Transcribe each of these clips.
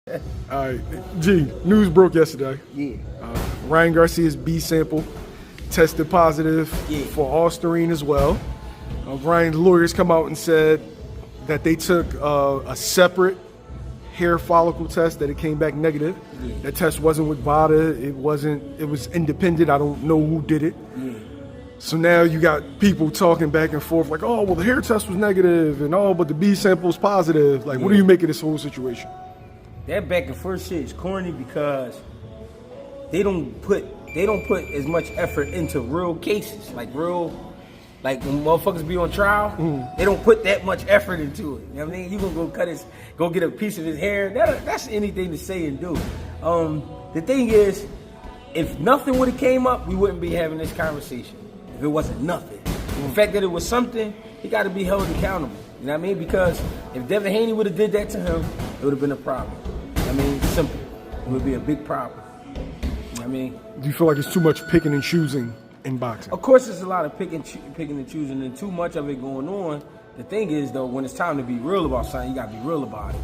All right, G, news broke yesterday. Yeah. Ryan Garcia's B sample tested positive for Ostarine as well. Ryan's lawyers come out and said that they took a separate hair follicle test, that it came back negative. Yeah. That test wasn't with VADA, it was independent. I don't know who did it. Yeah. So now you got people talking back and forth like, oh, well, the hair test was negative, and oh, but the B sample was positive. Like, what do you make of this whole situation? That back and forth shit is corny because they don't put as much effort into real cases, like when motherfuckers be on trial, they don't put that much effort into it. You know what I mean? You gonna go get a piece of his hair. That's anything to say and do. The thing is, if nothing would have came up, we wouldn't be having this conversation. If it wasn't nothing, the fact that it was something, he got to be held accountable. You know what I mean? Because if Devin Haney would have did that to him, it would have been a problem. I mean, simple. It would be a big problem. You know what I mean? Do you feel like it's too much picking and choosing in boxing? Of course, there's a lot of picking and choosing, and too much of it going on. The thing is, though, when it's time to be real about something, you got to be real about it.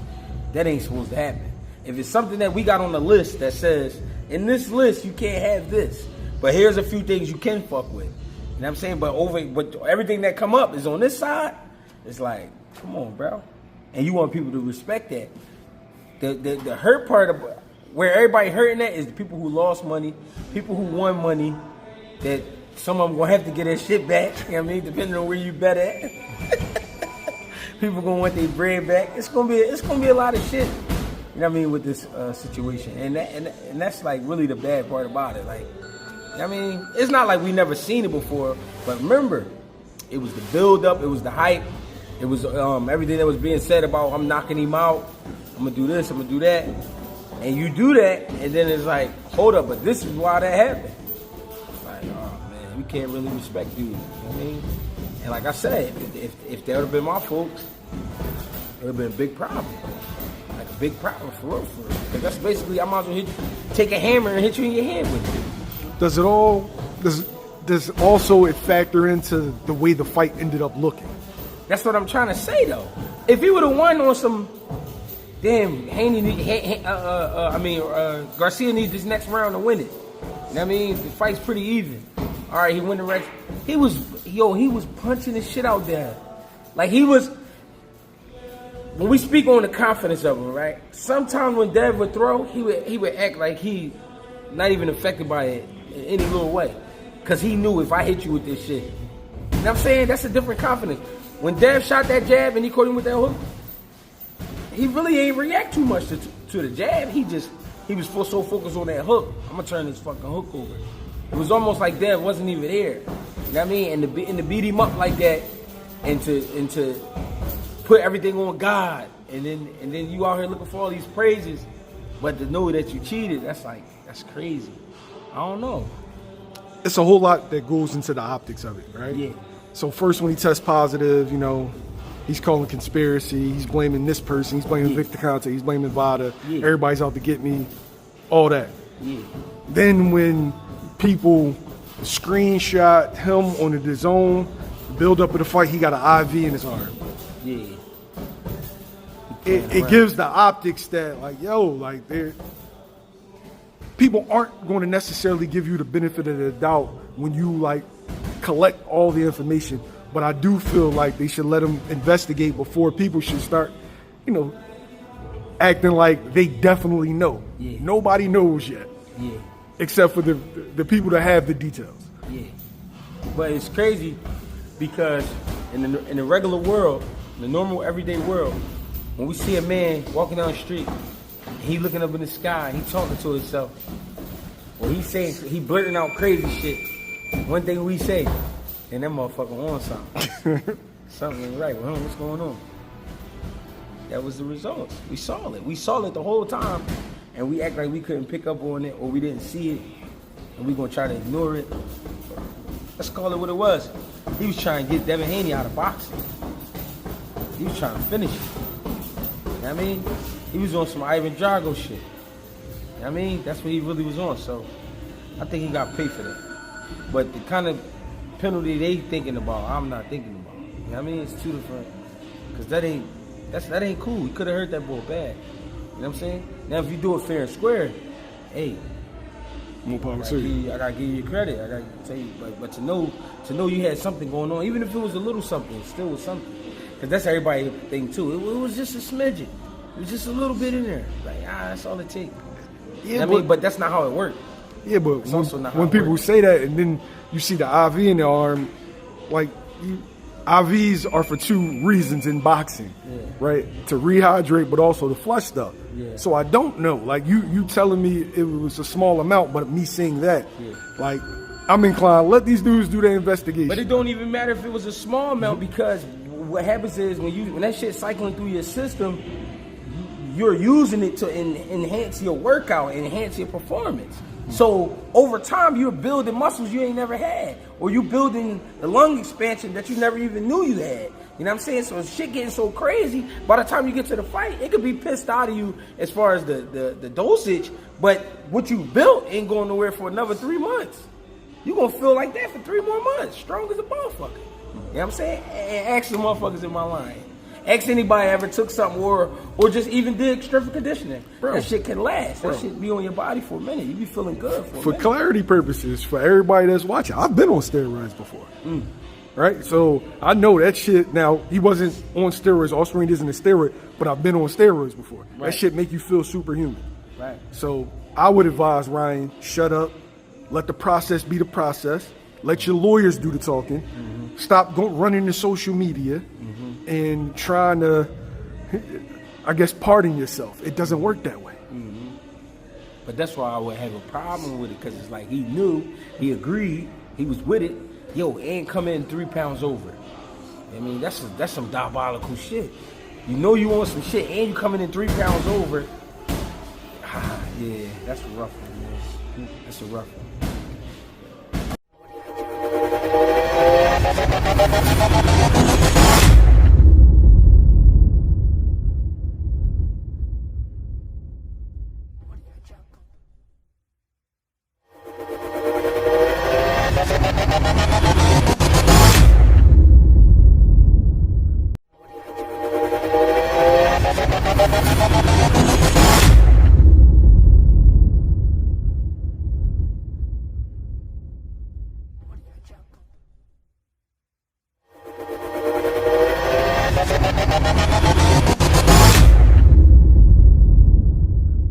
That ain't supposed to happen. If it's something that we got on the list that says, in this list, you can't have this, but here's a few things you can fuck with. You know what I'm saying? But everything that come up is on this side. It's like, come on, bro. And you want people to respect that. The hurt part of where everybody hurting at is the people who lost money, people who won money, that some of them gonna have to get their shit back. You know what I mean? Depending on where you bet at. People gonna want their bread back. It's gonna be a lot of shit. You know what I mean, with this situation. And that's like really the bad part about it. Like, I mean, it's not like we never seen it before, but remember, it was the build up, it was the hype, it was everything that was being said about I'm knocking him out, I'm gonna do this, I'm gonna do that. And you do that, and then it's like, hold up, but this is why that happened. It's like, oh man, we can't really respect dudes. You know what I mean? And like I said, if that would have been my folks, it would have been a big problem. Like a big problem for real. Because that's basically, I might as well take a hammer and hit you in your head with it. Does also it factor into the way the fight ended up looking? That's what I'm trying to say, though. If he would have won on some, damn, Garcia needs this next round to win it. You know what I mean? The fight's pretty even. All right, he won the race. He was punching the shit out there. Like he was. When we speak on the confidence of him, right? Sometimes when Dev would throw, he would act like he not even affected by it in any little way. Because he knew if I hit you with this shit. You know what I'm saying? That's a different confidence. When Dev shot that jab and he caught him with that hook, he really ain't react too much to the jab. He was so focused on that hook. I'm going to turn this fucking hook over. It was almost like Dev wasn't even there. You know what I mean? And to beat him up like that and to put everything on God and then you out here looking for all these praises, but to know that you cheated, that's crazy. I don't know. It's a whole lot that goes into the optics of it, right? Yeah. So first when he tests positive, you know, he's calling conspiracy, he's blaming this person, he's blaming Victor Conte, he's blaming VADA, everybody's out to get me, all that. Yeah. Then when people screenshot him on the DAZN, build up of the fight, he got an IV in his arm. Yeah. It gives the optics that, like, yo, like, people aren't going to necessarily give you the benefit of the doubt when you, like, collect all the information. But I do feel like they should let them investigate before people should start, you know, acting like they definitely know. Yeah. Nobody knows yet. Yeah. Except for the people that have the details. Yeah. But it's crazy because in the regular world, the normal everyday world, when we see a man walking down the street, he looking up in the sky, he talking to himself, or he blurting out crazy shit. One thing we say, and that motherfucker on something. Something ain't right with him. What's going on? That was the results. We saw it. We saw it the whole time, and we act like we couldn't pick up on it or we didn't see it, and we gonna try to ignore it. Let's call it what it was. He was trying to get Devin Haney out of boxing. He was trying to finish it. You know what I mean? He was on some Ivan Drago shit. You know what I mean? That's what he really was on. So I think he got paid for that. But the kind of penalty they thinking about, I'm not thinking about. You know what I mean? It's two different. Because that ain't cool. He could have hurt that boy bad. You know what I'm saying? Now, if you do it fair and square, hey, More power I to you. gotta give you credit. I gotta tell you, but to know you had something going on, even if it was a little something, it still was something. Because that's everybody thing too. It was just a smidgen. It was just a little bit in there. Like, that's all it takes. Yeah, I mean, but that's not how it worked. Yeah, but It's also not how when it people works. say that and then you see the IV in their arm, like IVs are for two reasons in boxing, right? To rehydrate, but also to flush stuff. Yeah. So I don't know. Like you telling me it was a small amount, but me seeing that, like I'm inclined. Let these dudes do their investigation. But it don't even matter if it was a small amount because what happens is when that shit's cycling through your system, you're using it to enhance your workout, enhance your performance. So over time, you're building muscles you ain't never had, or you building the lung expansion that you never even knew you had. You know what I'm saying? So shit getting so crazy, by the time you get to the fight, it could be pissed out of you as far as the dosage, but what you built ain't going nowhere for another 3 months. You gonna feel like that for 3 more months, strong as a motherfucker. You know what I'm saying? And ask the motherfuckers in my line. Ask anybody ever took something or just even did strength conditioning. Bro. That shit can last. Bro. That shit be on your body for a minute. You be feeling good for a For minute. clarity purposes, for everybody that's watching, I've been on steroids before. Right? So I know that shit. Now, he wasn't on steroids. Ostarine isn't a steroid, but I've been on steroids before. Right. That shit make you feel superhuman. Right. So I would advise Ryan, shut up, let the process be the process, let your lawyers do the talking, stop running to social media and trying to, I guess, pardon yourself. It doesn't work that way. But that's why I would have a problem with it, because it's like he knew, he agreed, he was with it. Yo, and come in 3 pounds over. I mean, that's some diabolical shit. You know you want some shit, and you coming in 3 pounds over. Yeah, that's a rough one, man. That's a rough one.